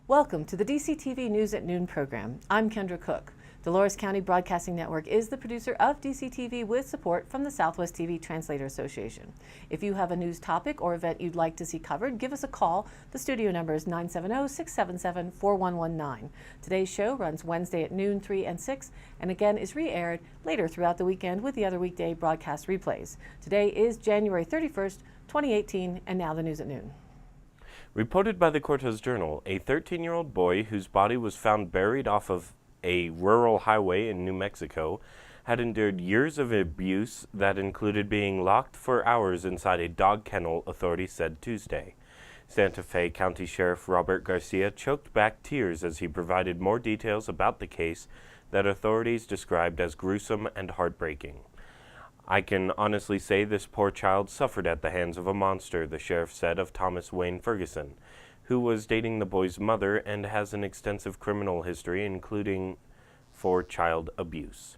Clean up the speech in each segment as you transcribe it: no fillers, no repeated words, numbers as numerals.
Welcome to the DCTV News at Noon program. I'm Kendra Cook. Dolores County Broadcasting Network is the producer of DCTV with support from the Southwest TV Translator Association. If you have a news topic or event you'd like to see covered, give us a call. The studio number is 970-677-4119. Today's show runs Wednesday at noon, 3 and 6, and again is re-aired later throughout the weekend with the other weekday broadcast replays. Today is January 31st, 2018, and now the news at noon. Reported by the Cortez Journal, a 13-year-old boy whose body was found buried off of a rural highway in New Mexico had endured years of abuse that included being locked for hours inside a dog kennel, authorities said Tuesday. Santa Fe County Sheriff Robert Garcia choked back tears as he provided more details about the case that authorities described as gruesome and heartbreaking. "I can honestly say this poor child suffered at the hands of a monster," the sheriff said of Thomas Wayne Ferguson, who was dating the boy's mother and has an extensive criminal history, including for child abuse.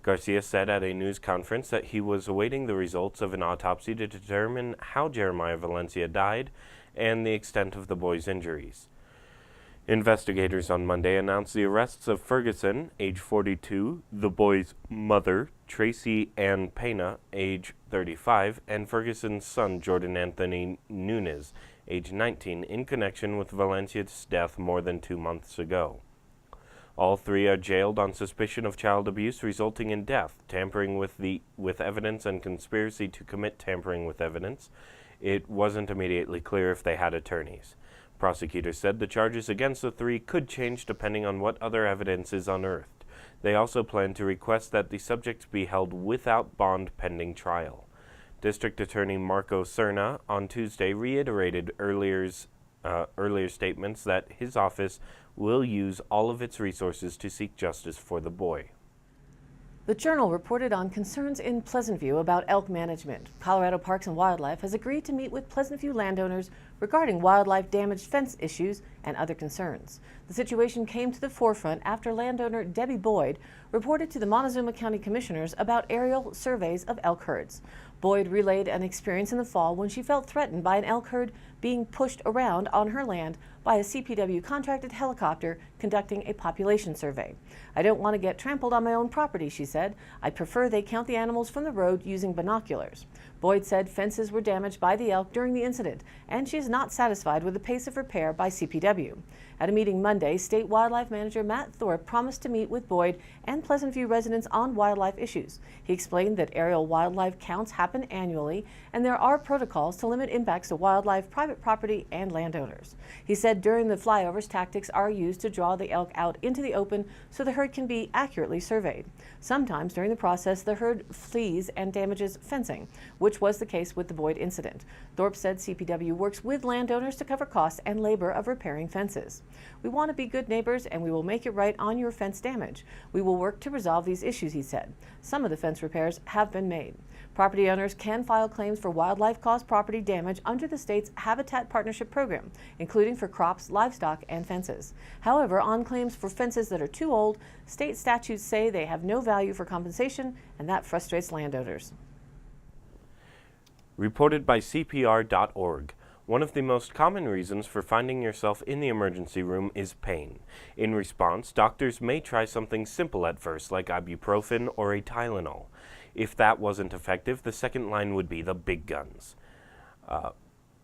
Garcia said at a news conference that he was awaiting the results of an autopsy to determine how Jeremiah Valencia died and the extent of the boy's injuries. Investigators on Monday announced the arrests of Ferguson, age 42, the boy's mother, Tracy Ann Pena, age 35, and Ferguson's son, Jordan Anthony Nunez, age 19, in connection with Valencia's death more than 2 months ago. All three are jailed on suspicion of child abuse resulting in death, tampering with evidence, and conspiracy to commit tampering with evidence. It wasn't immediately clear if they had attorneys. Prosecutors said the charges against the three could change depending on what other evidence is unearthed. They also plan to request that the subjects be held without bond pending trial. District Attorney Marco Cerna on Tuesday reiterated earlier statements that his office will use all of its resources to seek justice for the boy. The Journal reported on concerns in Pleasant View about elk management. Colorado Parks and Wildlife has agreed to meet with Pleasant View landowners regarding wildlife damage fence issues and other concerns. The situation came to the forefront after landowner Debbie Boyd reported to the Montezuma County Commissioners about aerial surveys of elk herds. Boyd relayed an experience in the fall when she felt threatened by an elk herd being pushed around on her land by a CPW contracted helicopter conducting a population survey. "I don't want to get trampled on my own property," she said. "I prefer they count the animals from the road using binoculars." Boyd said fences were damaged by the elk during the incident, and she is not satisfied with the pace of repair by CPW. At a meeting Monday, State Wildlife Manager Matt Thorpe promised to meet with Boyd and Pleasant View residents on wildlife issues. He explained that aerial wildlife counts happen annually, and there are protocols to limit impacts to wildlife, private property, and landowners. He said during the flyovers, tactics are used to draw the elk out into the open so the herd can be accurately surveyed. Sometimes during the process, the herd flees and damages fencing, which was the case with the Boyd incident. Thorpe said CPW works with landowners to cover costs and labor of repairing fences. "We want to be good neighbors, and we will make it right on your fence damage. We will work to resolve these issues," he said. Some of the fence repairs have been made. Property owners can file claims for wildlife-caused property damage under the state's Habitat Partnership Program, including for crops, livestock, and fences. However, on claims for fences that are too old, state statutes say they have no value for compensation, and that frustrates landowners. Reported by CPR.org. One of the most common reasons for finding yourself in the emergency room is pain. In response, doctors may try something simple at first, like ibuprofen or a Tylenol. If that wasn't effective, the second line would be the big guns.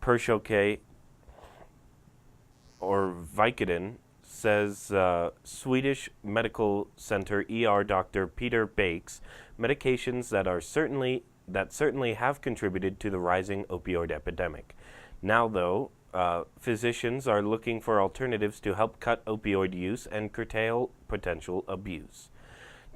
Pershoke or Vicodin, says Swedish Medical Center ER Dr. Peter Bakes, medications that certainly have contributed to the rising opioid epidemic. Now, though, physicians are looking for alternatives to help cut opioid use and curtail potential abuse.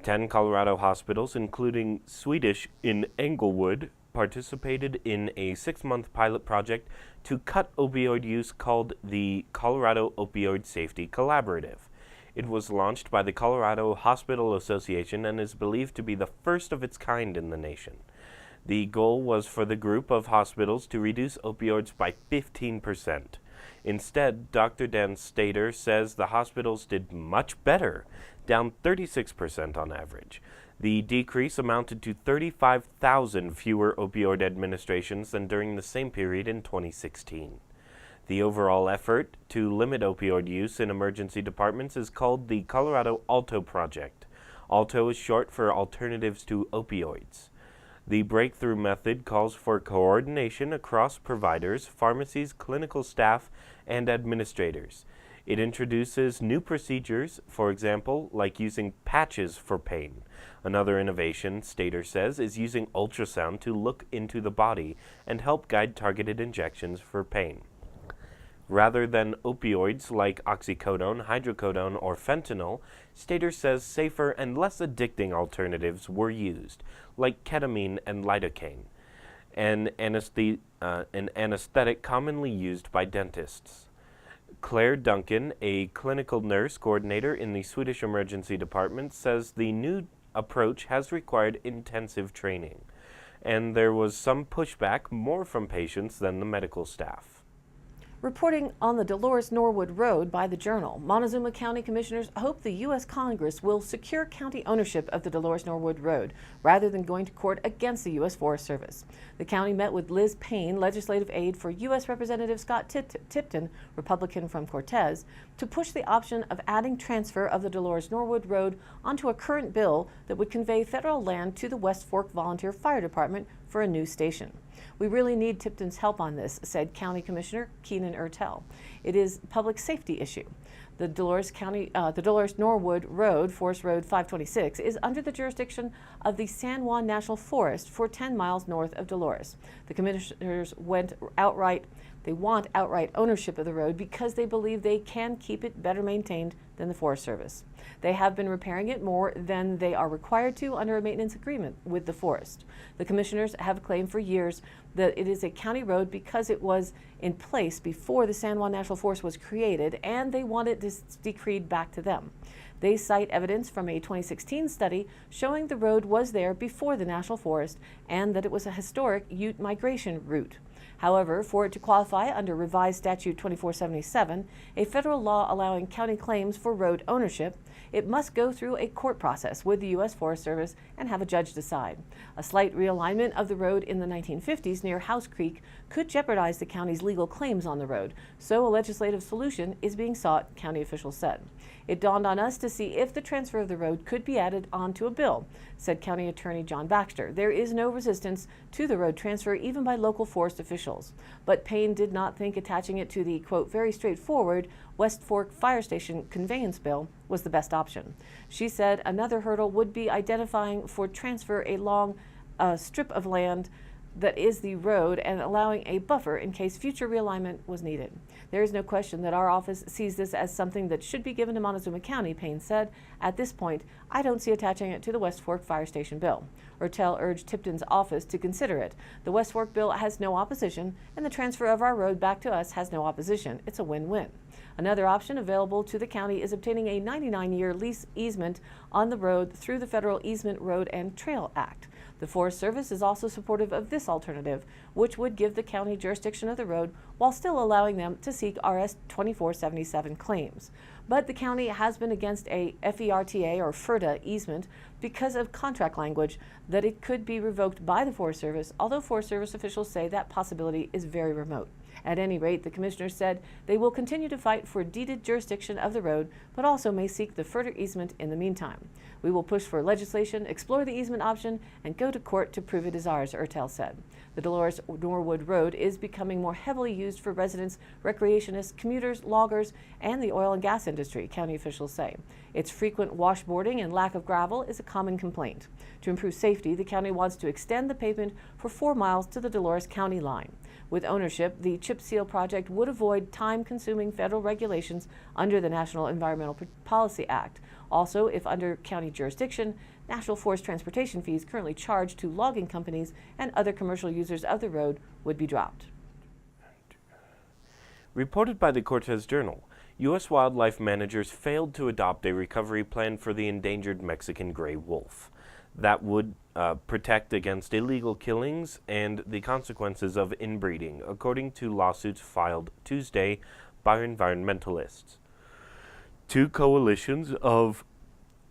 10 Colorado hospitals, including Swedish in Englewood, participated in a 6-month pilot project to cut opioid use called the Colorado Opioid Safety Collaborative. It was launched by the Colorado Hospital Association and is believed to be the first of its kind in the nation. The goal was for the group of hospitals to reduce opioids by 15%. Instead, Dr. Dan Stater says the hospitals did much better, down 36% on average. The decrease amounted to 35,000 fewer opioid administrations than during the same period in 2016. The overall effort to limit opioid use in emergency departments is called the Colorado ALTO Project. ALTO is short for Alternatives to Opioids. The breakthrough method calls for coordination across providers, pharmacies, clinical staff, and administrators. It introduces new procedures, for example, like using patches for pain. Another innovation, Stater says, is using ultrasound to look into the body and help guide targeted injections for pain. Rather than opioids like oxycodone, hydrocodone, or fentanyl, Stater says safer and less addicting alternatives were used, like ketamine and lidocaine, an anesthetic commonly used by dentists. Claire Duncan, a clinical nurse coordinator in the Swedish Emergency Department, says the new approach has required intensive training, and there was some pushback more from patients than the medical staff. Reporting on the Dolores Norwood Road by the Journal, Montezuma County Commissioners hope the U.S. Congress will secure county ownership of the Dolores Norwood Road rather than going to court against the U.S. Forest Service. The county met with Liz Payne, legislative aide for U.S. Representative Scott Tipton, Republican from Cortez, to push the option of adding transfer of the Dolores Norwood Road onto a current bill that would convey federal land to the West Fork Volunteer Fire Department for a new station. We really need Tipton's help on this, said County Commissioner Keenan Ertel. It is a public safety issue. The Dolores Norwood Road, Forest Road 526, is under the jurisdiction of the San Juan National Forest for 10 miles north of Dolores. The commissioners want outright ownership of the road because they believe they can keep it better maintained than the Forest Service. They have been repairing it more than they are required to under a maintenance agreement with the forest. The commissioners have claimed for years that it is a county road because it was in place before the San Juan National Forest was created, and they want it decreed back to them. They cite evidence from a 2016 study showing the road was there before the National Forest and that it was a historic Ute migration route. However, for it to qualify under revised statute 2477, a federal law allowing county claims for road ownership, it must go through a court process with the U.S. Forest Service and have a judge decide. A slight realignment of the road in the 1950s near House Creek could jeopardize the county's legal claims on the road, so a legislative solution is being sought, county officials said. It dawned on us to see if the transfer of the road could be added onto a bill, said County Attorney John Baxter. There is no resistance to the road transfer, even by local forest officials. But Payne did not think attaching it to the, quote, very straightforward West Fork Fire Station conveyance bill was the best option. She said another hurdle would be identifying for transfer a long strip of land that is the road and allowing a buffer in case future realignment was needed. There is no question that our office sees this as something that should be given to Montezuma County, Payne said. At this point, I don't see attaching it to the West Fork Fire Station bill. Ertel urged Tipton's office to consider it. The West Fork bill has no opposition, and the transfer of our road back to us has no opposition. It's a win-win. Another option available to the county is obtaining a 99-year lease easement on the road through the Federal Easement Road and Trail Act. The Forest Service is also supportive of this alternative, which would give the county jurisdiction of the road while still allowing them to seek RS 2477 claims. But the county has been against a FERTA or FERTA easement because of contract language that it could be revoked by the Forest Service, although Forest Service officials say that possibility is very remote. At any rate, the commissioners said they will continue to fight for deeded jurisdiction of the road, but also may seek the FERTA easement in the meantime. We will push for legislation, explore the easement option, and go to court to prove it is ours, Ertel said. The Dolores Norwood Road is becoming more heavily used for residents, recreationists, commuters, loggers, and the oil and gas industry, county officials say. Its frequent washboarding and lack of gravel is a common complaint. To improve safety, the county wants to extend the pavement for 4 miles to the Dolores County line. With ownership, the chip seal project would avoid time-consuming federal regulations under the National Environmental Policy Act. Also, if under county jurisdiction, National Forest transportation fees currently charged to logging companies and other commercial users of the road would be dropped. Reported by the Cortez Journal, U.S. wildlife managers failed to adopt a recovery plan for the endangered Mexican gray wolf that would protect against illegal killings and the consequences of inbreeding, according to lawsuits filed Tuesday by environmentalists. 2 coalitions of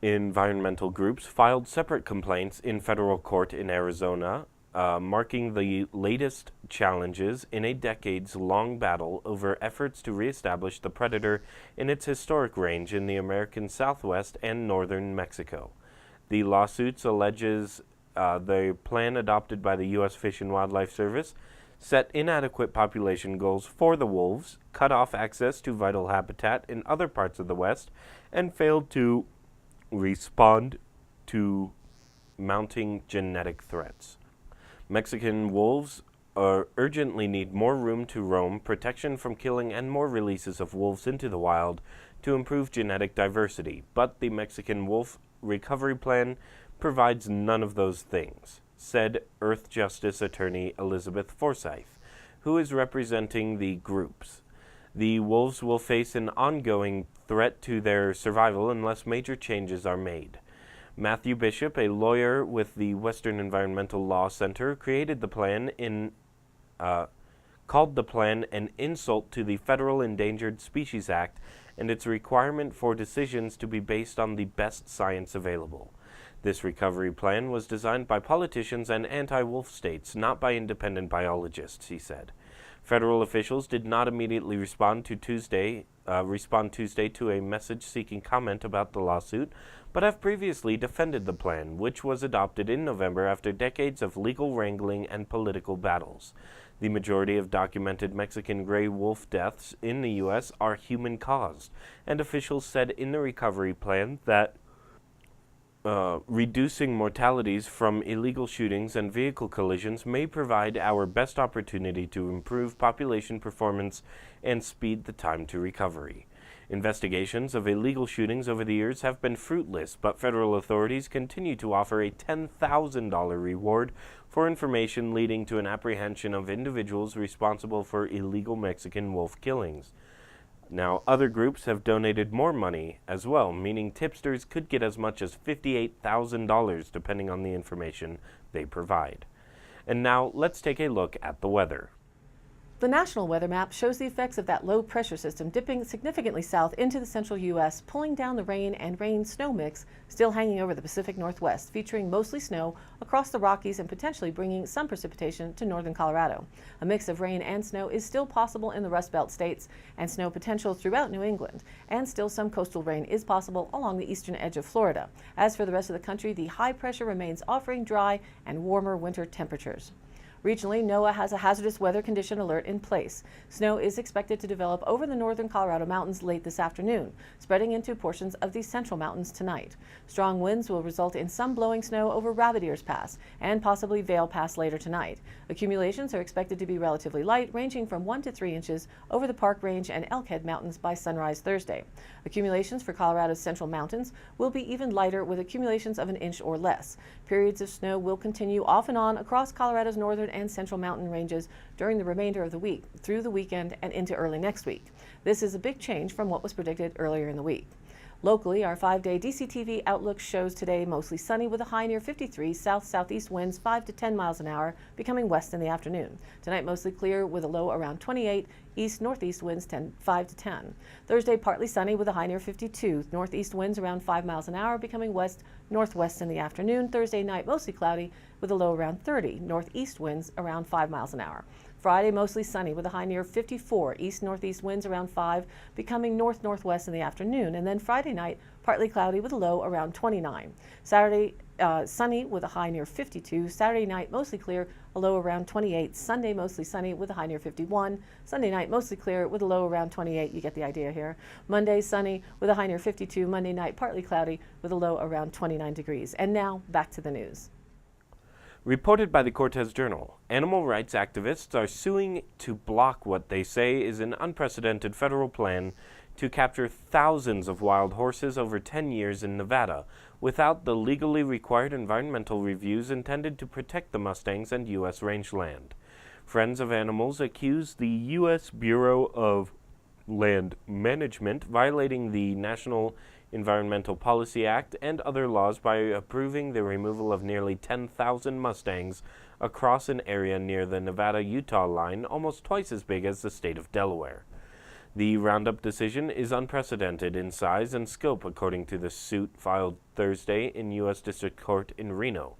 environmental groups filed separate complaints in federal court in Arizona marking the latest challenges in a decades-long battle over efforts to reestablish the predator in its historic range in the American Southwest and northern Mexico. The lawsuits alleges the plan adopted by the U.S. Fish and Wildlife Service set inadequate population goals for the wolves, cut off access to vital habitat in other parts of the West, and failed to respond to mounting genetic threats. Mexican wolves urgently need more room to roam, protection from killing, and more releases of wolves into the wild to improve genetic diversity, but the Mexican wolf recovery plan provides none of those things, said Earth Justice attorney Elizabeth Forsyth, who is representing the groups. The wolves will face an ongoing threat to their survival unless major changes are made. Matthew Bishop, a lawyer with the Western Environmental Law Center, created the plan called the plan an insult to the Federal Endangered Species Act and its requirement for decisions to be based on the best science available. This recovery plan was designed by politicians and anti-wolf states, not by independent biologists, he said. Federal officials did not immediately respond Tuesday to a message seeking comment about the lawsuit, but have previously defended the plan, which was adopted in November after decades of legal wrangling and political battles. The majority of documented Mexican gray wolf deaths in the U.S. are human-caused, and officials said in the recovery plan that reducing mortalities from illegal shootings and vehicle collisions may provide our best opportunity to improve population performance and speed the time to recovery. Investigations of illegal shootings over the years have been fruitless, but federal authorities continue to offer a $10,000 reward for information leading to an apprehension of individuals responsible for illegal Mexican wolf killings. Now, other groups have donated more money as well, meaning tipsters could get as much as $58,000 depending on the information they provide. And now, let's take a look at the weather. The national weather map shows the effects of that low pressure system dipping significantly south into the central U.S., pulling down the rain and rain-snow mix still hanging over the Pacific Northwest, featuring mostly snow across the Rockies and potentially bringing some precipitation to northern Colorado. A mix of rain and snow is still possible in the Rust Belt states, and snow potential throughout New England, and still some coastal rain is possible along the eastern edge of Florida. As for the rest of the country, the high pressure remains offering dry and warmer winter temperatures. Regionally, NOAA has a hazardous weather condition alert in place. Snow is expected to develop over the northern Colorado mountains late this afternoon, spreading into portions of the central mountains tonight. Strong winds will result in some blowing snow over Rabbit Ears Pass and possibly Vail Pass later tonight. Accumulations are expected to be relatively light, ranging from 1 to 3 inches over the Park Range and Elkhead Mountains by sunrise Thursday. Accumulations for Colorado's central mountains will be even lighter, with accumulations of an inch or less. Periods of snow will continue off and on across Colorado's northern and central mountain ranges during the remainder of the week, through the weekend and into early next week. This is a big change from what was predicted earlier in the week. Locally, our 5-day DCTV outlook shows today mostly sunny with a high near 53, south-southeast winds 5 to 10 miles an hour, becoming west in the afternoon. Tonight mostly clear with a low around 28, east-northeast winds 5 to 10. Thursday partly sunny with a high near 52, northeast winds around 5 miles an hour, becoming west-northwest in the afternoon. Thursday night mostly cloudy with a low around 30, northeast winds around 5 miles an hour. Friday, mostly sunny with a high near 54, east-northeast winds around 5, becoming north-northwest in the afternoon. And then Friday night, partly cloudy with a low around 29. Saturday, sunny with a high near 52. Saturday night, mostly clear, a low around 28. Sunday, mostly sunny with a high near 51. Sunday night, mostly clear with a low around 28. You get the idea here. Monday, sunny with a high near 52. Monday night, partly cloudy with a low around 29 degrees. And now, back to the news. Reported by the Cortez Journal, animal rights activists are suing to block what they say is an unprecedented federal plan to capture thousands of wild horses over 10 years in Nevada without the legally required environmental reviews intended to protect the mustangs and U.S. rangeland. Friends of Animals accuse the U.S. Bureau of Land Management violating the National Environmental Policy Act and other laws by approving the removal of nearly 10,000 mustangs across an area near the Nevada-Utah line, almost twice as big as the state of Delaware. The roundup decision is unprecedented in size and scope, according to the suit filed Thursday in U.S. District Court in Reno.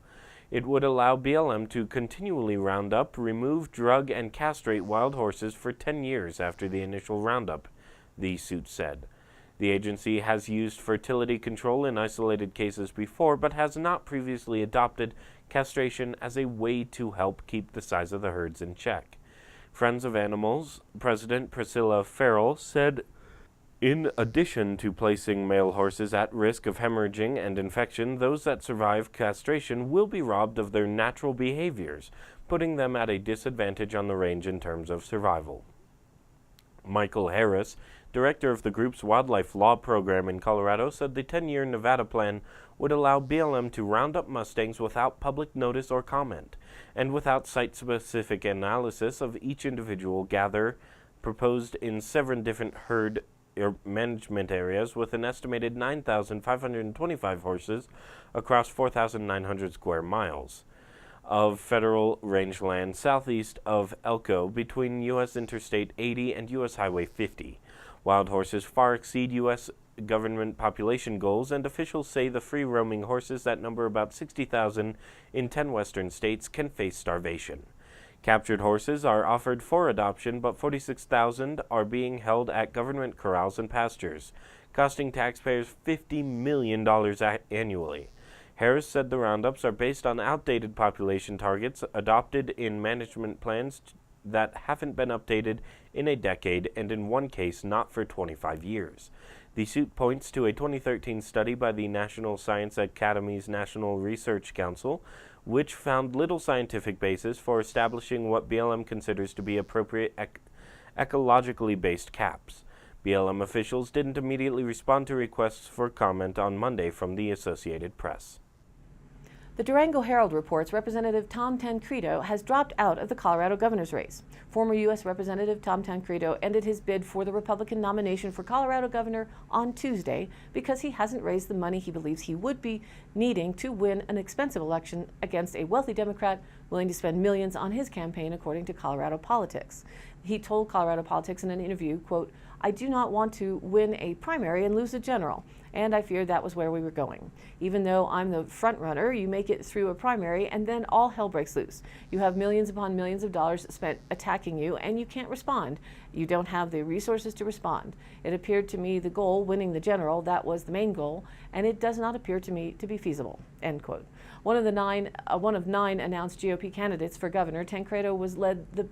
It would allow BLM to continually round up, remove, drug, and castrate wild horses for 10 years after the initial roundup, the suit said. The agency has used fertility control in isolated cases before, but has not previously adopted castration as a way to help keep the size of the herds in check. Friends of Animals President Priscilla Farrell said, in addition to placing male horses at risk of hemorrhaging and infection, those that survive castration will be robbed of their natural behaviors, putting them at a disadvantage on the range in terms of survival. Michael Harris, director of the group's wildlife law program in Colorado, said the 10-year Nevada plan would allow BLM to round up Mustangs without public notice or comment, and without site-specific analysis of each individual gather proposed in 7 different herd management areas with an estimated 9,525 horses across 4,900 square miles of federal rangeland southeast of Elko between U.S. Interstate 80 and U.S. Highway 50. Wild horses far exceed U.S. government population goals, and officials say the free-roaming horses that number about 60,000 in 10 western states can face starvation. Captured horses are offered for adoption, but 46,000 are being held at government corrals and pastures, costing taxpayers $50 million annually. Harris said the roundups are based on outdated population targets adopted in management plans that haven't been updated in a decade, and in one case not for 25 years. The suit points to a 2013 study by the National Science Academy's National Research Council, which found little scientific basis for establishing what BLM considers to be appropriate ecologically based caps. BLM officials didn't immediately respond to requests for comment on Monday from the Associated Press. The Durango Herald reports Representative Tom Tancredo has dropped out of the Colorado governor's race. Former U.S. Representative Tom Tancredo ended his bid for the Republican nomination for Colorado governor on Tuesday because he hasn't raised the money he believes he would be needing to win an expensive election against a wealthy Democrat willing to spend millions on his campaign, according to Colorado Politics. He told Colorado Politics in an interview, quote, "I do not want to win a primary and lose a general, and I feared that was where we were going. Even though I'm the front runner, you make it through a primary and then all hell breaks loose. You have millions upon millions of dollars spent attacking you and you can't respond. You don't have the resources to respond. It appeared to me the goal, winning the general, that was the main goal, and it does not appear to me to be feasible," end quote. One of 9 announced GOP candidates for governor, Tancredo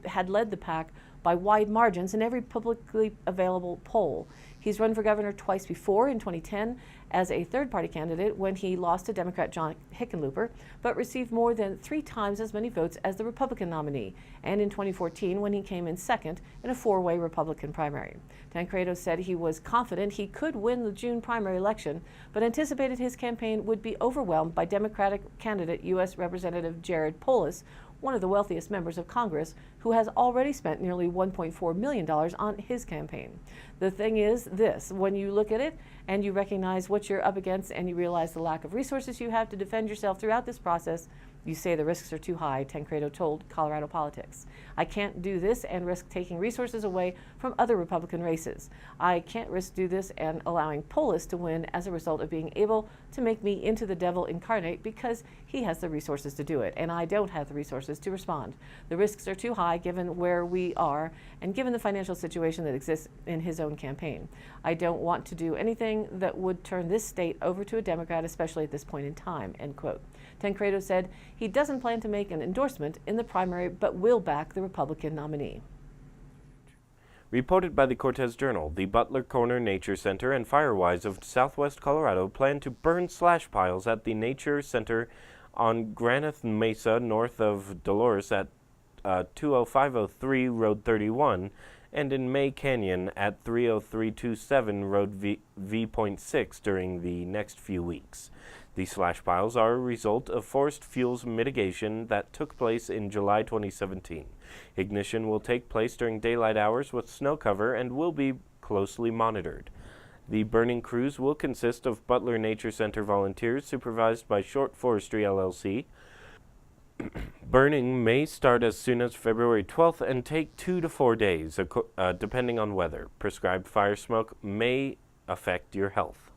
had led the pack by wide margins in every publicly available poll. He's run for governor twice before, in 2010 as a third-party candidate when he lost to Democrat John Hickenlooper, but received more than 3 times as many votes as the Republican nominee, and in 2014 when he came in second in a 4-way Republican primary. Tancredo said he was confident he could win the June primary election, but anticipated his campaign would be overwhelmed by Democratic candidate U.S. Representative Jared Polis, one of the wealthiest members of Congress, who has already spent nearly $1.4 million on his campaign. The thing is this: when you look at it and you recognize what you're up against and you realize the lack of resources you have to defend yourself throughout this process, you say the risks are too high, Tancredo told Colorado Politics. "I can't do this and risk taking resources away from other Republican races. I can't risk do this and allowing Polis to win as a result of being able to make me into the devil incarnate because he has the resources to do it, and I don't have the resources to respond. The risks are too high given where we are and given the financial situation that exists in his own campaign. I don't want to do anything that would turn this state over to a Democrat, especially at this point in time," end quote. Tancredo said he doesn't plan to make an endorsement in the primary, but will back the Republican nominee. Reported by the Cortez Journal, the Butler Corner Nature Center and Firewise of southwest Colorado plan to burn slash piles at the Nature Center on Granite Mesa north of Dolores at 20503 Road 31 and in May Canyon at 30327 Road V.6 during the next few weeks. The slash piles are a result of forest fuels mitigation that took place in July 2017. Ignition will take place during daylight hours with snow cover and will be closely monitored. The burning crews will consist of Butler Nature Center volunteers supervised by Short Forestry LLC. Burning may start as soon as February 12th and take 2 to 4 days, depending on weather. Prescribed fire smoke may affect your health.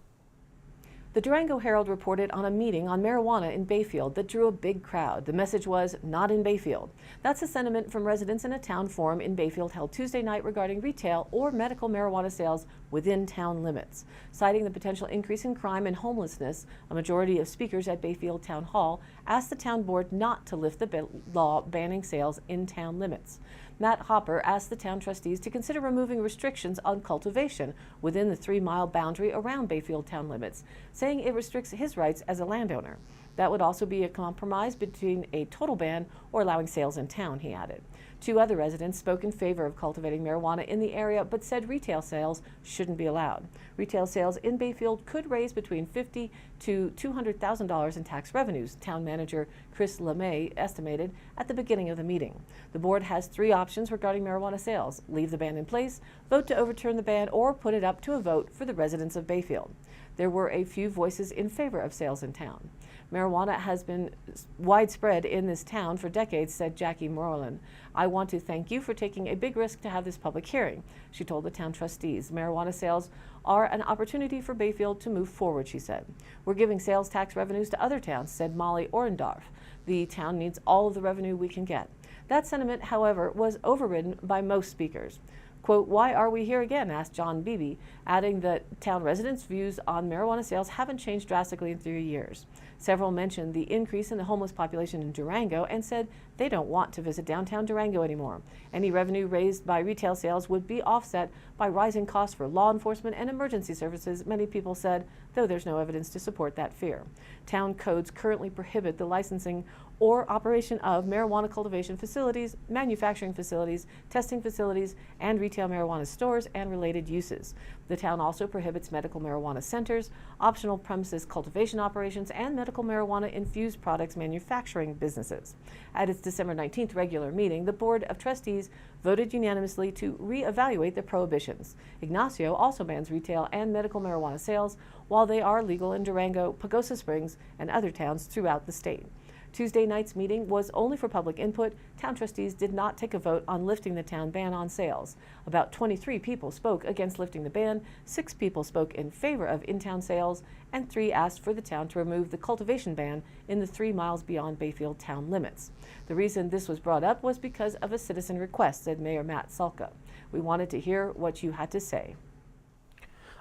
The Durango Herald reported on a meeting on marijuana in Bayfield that drew a big crowd. The message was, "Not in Bayfield." That's a sentiment from residents in a town forum in Bayfield held Tuesday night regarding retail or medical marijuana sales within town limits. Citing the potential increase in crime and homelessness, a majority of speakers at Bayfield Town Hall asked the town board not to lift the law banning sales in town limits. Matt Hopper asked the town trustees to consider removing restrictions on cultivation within the 3-mile boundary around Bayfield town limits, saying it restricts his rights as a landowner. That would also be a compromise between a total ban or allowing sales in town, he added. 2 other residents spoke in favor of cultivating marijuana in the area but said retail sales shouldn't be allowed. Retail sales in Bayfield could raise between $50,000 to $200,000 in tax revenues, town manager Chris LeMay estimated at the beginning of the meeting. The board has 3 options regarding marijuana sales: leave the ban in place, vote to overturn the ban, or put it up to a vote for the residents of Bayfield. There were a few voices in favor of sales in town. Marijuana has been widespread in this town for decades, said Jackie Moreland. "I want to thank you for taking a big risk to have this public hearing," she told the town trustees. "Marijuana sales are an opportunity for Bayfield to move forward," she said. "We're giving sales tax revenues to other towns," said Molly Orendorf. "The town needs all of the revenue we can get." That sentiment, however, was overridden by most speakers. Quote, "Why are we here again?" asked John Beebe, adding that town residents' views on marijuana sales haven't changed drastically in 3 years. Several mentioned the increase in the homeless population in Durango and said they don't want to visit downtown Durango anymore. Any revenue raised by retail sales would be offset by rising costs for law enforcement and emergency services, many people said, though there's no evidence to support that fear. Town codes currently prohibit the licensing or operation of marijuana cultivation facilities, manufacturing facilities, testing facilities, and retail marijuana stores and related uses. The town also prohibits medical marijuana centers, optional premises cultivation operations, and medical marijuana infused products manufacturing businesses. At its December 19th regular meeting, the Board of Trustees voted unanimously to reevaluate the prohibitions. Ignacio also bans retail and medical marijuana sales, while they are legal in Durango, Pagosa Springs, and other towns throughout the state. Tuesday night's meeting was only for public input. Town trustees did not take a vote on lifting the town ban on sales. About 23 people spoke against lifting the ban, 6 people spoke in favor of in-town sales, and 3 asked for the town to remove the cultivation ban in the 3 miles beyond Bayfield town limits. The reason this was brought up was because of a citizen request, said Mayor Matt Salka. "We wanted to hear what you had to say."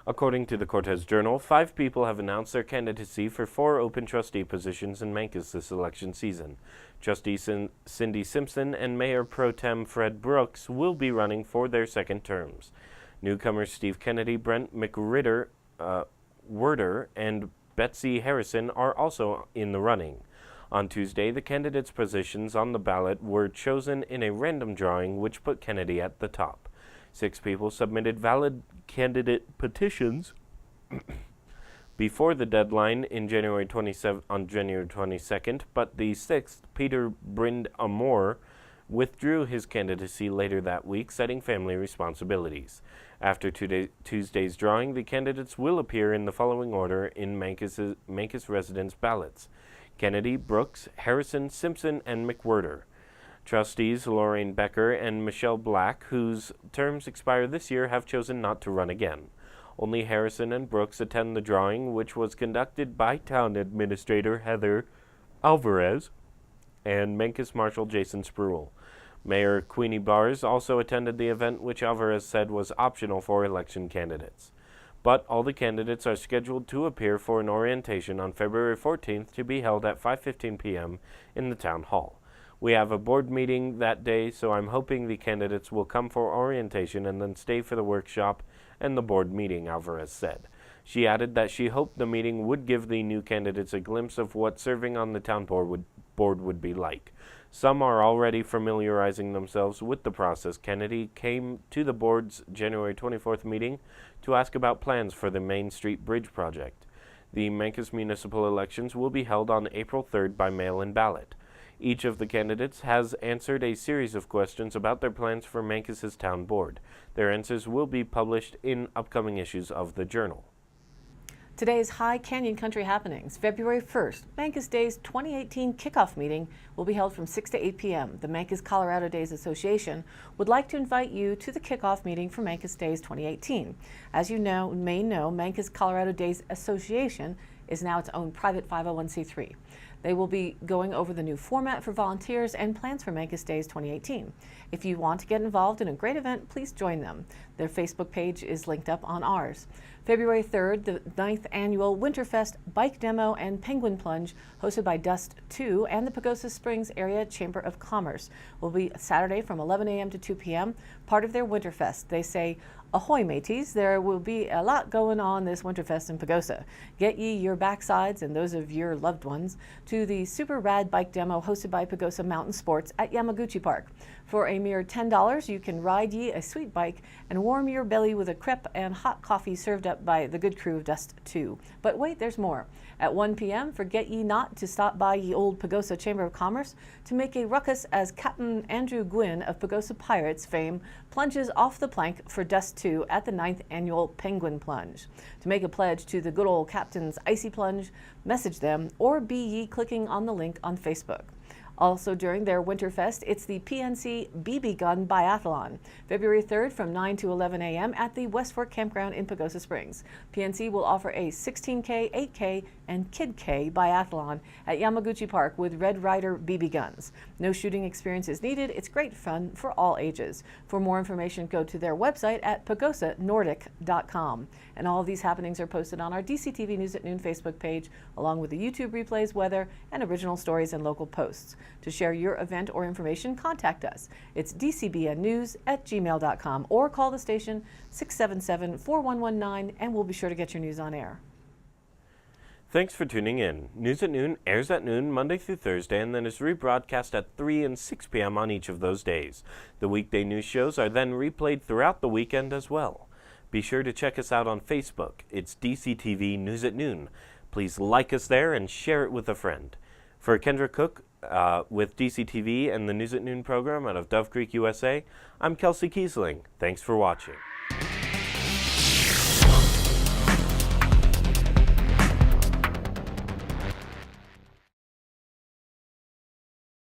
According to the Cortez Journal, 5 people have announced their candidacy for 4 open trustee positions in Mancos this election season. Trustee Cindy Simpson and Mayor Pro Tem Fred Brooks will be running for their second terms. Newcomers Steve Kennedy, Brent McWhirter, and Betsy Harrison are also in the running. On Tuesday, the candidates' positions on the ballot were chosen in a random drawing, which put Kennedy at the top. 6 people submitted valid candidate petitions before the deadline on January 22nd, but the 6th, Peter Brind Amore, withdrew his candidacy later that week, citing family responsibilities. After Tuesday's drawing, the candidates will appear in the following order in Mancos residents' ballots: Kennedy, Brooks, Harrison, Simpson, and McWhirter. Trustees Lorraine Becker and Michelle Black, whose terms expire this year, have chosen not to run again. Only Harrison and Brooks attend the drawing, which was conducted by Town Administrator Heather Alvarez and Mancos Marshal Jason Spruill. Mayor Queenie Bars also attended the event, which Alvarez said was optional for election candidates. But all the candidates are scheduled to appear for an orientation on February 14th to be held at 5:15 p.m. in the town hall. We have a board meeting that day, so I'm hoping the candidates will come for orientation and then stay for the workshop and the board meeting, Alvarez said. She added that she hoped the meeting would give the new candidates a glimpse of what serving on the town board would be like. Some are already familiarizing themselves with the process. Kennedy came to the board's January 24th meeting to ask about plans for the Main Street Bridge project. The Mancos municipal elections will be held on April 3rd by mail-in ballot. Each of the candidates has answered a series of questions about their plans for Mancos' town board. Their answers will be published in upcoming issues of the Journal. Today's High Canyon Country happenings. February 1st, Mancos Days 2018 kickoff meeting will be held from 6 to 8 p.m. The Mancos Colorado Days Association would like to invite you to the kickoff meeting for Mancos Days 2018. As you may know, Mancos Colorado Days Association is now its own private 501c3. They will be going over the new format for volunteers and plans for Mancus Days 2018. If you want to get involved in a great event, please join them. Their Facebook page is linked up on ours. February 3rd, the 9th annual Winterfest Bike Demo and Penguin Plunge, hosted by Dust 2 and the Pagosa Springs Area Chamber of Commerce, will be Saturday from 11 a.m. to 2 p.m., part of their Winterfest. They say, "Ahoy, mateys, there will be a lot going on this Winterfest in Pagosa. Get ye your backsides and those of your loved ones to the super rad bike demo hosted by Pagosa Mountain Sports at Yamaguchi Park. For a mere $10, you can ride ye a sweet bike and warm your belly with a crepe and hot coffee served up by the good crew of Dust 2. But wait, there's more. At 1 p.m., forget ye not to stop by ye old Pagosa Chamber of Commerce to make a ruckus as Captain Andrew Gwynn of Pagosa Pirates fame plunges off the plank for Dust 2 at the 9th annual Penguin Plunge. To make a pledge to the good old Captain's Icy Plunge, message them or be ye clicking on the link on Facebook. Also during their Winterfest, it's the PNC BB Gun Biathlon, February 3rd from 9 to 11 a.m. at the West Fork Campground in Pagosa Springs. PNC will offer a 16K, 8K, and Kid K biathlon at Yamaguchi Park with Red Ryder BB guns. No shooting experience is needed. It's great fun for all ages. For more information, go to their website at pagosanordic.com. And all of these happenings are posted on our DCTV News at Noon Facebook page, along with the YouTube replays, weather, and original stories and local posts. To share your event or information, contact us. It's dcbnnews@gmail.com or call the station 677-4119 and we'll be sure to get your news on air. Thanks for tuning in. News at Noon airs at noon Monday through Thursday and then is rebroadcast at 3 and 6 p.m. on each of those days. The weekday news shows are then replayed throughout the weekend as well. Be sure to check us out on Facebook. It's DCTV News at Noon. Please like us there and share it with a friend. For Kendra Cook with DCTV and the News at Noon program out of Dove Creek, USA, I'm Kelsey Kiesling. Thanks for watching.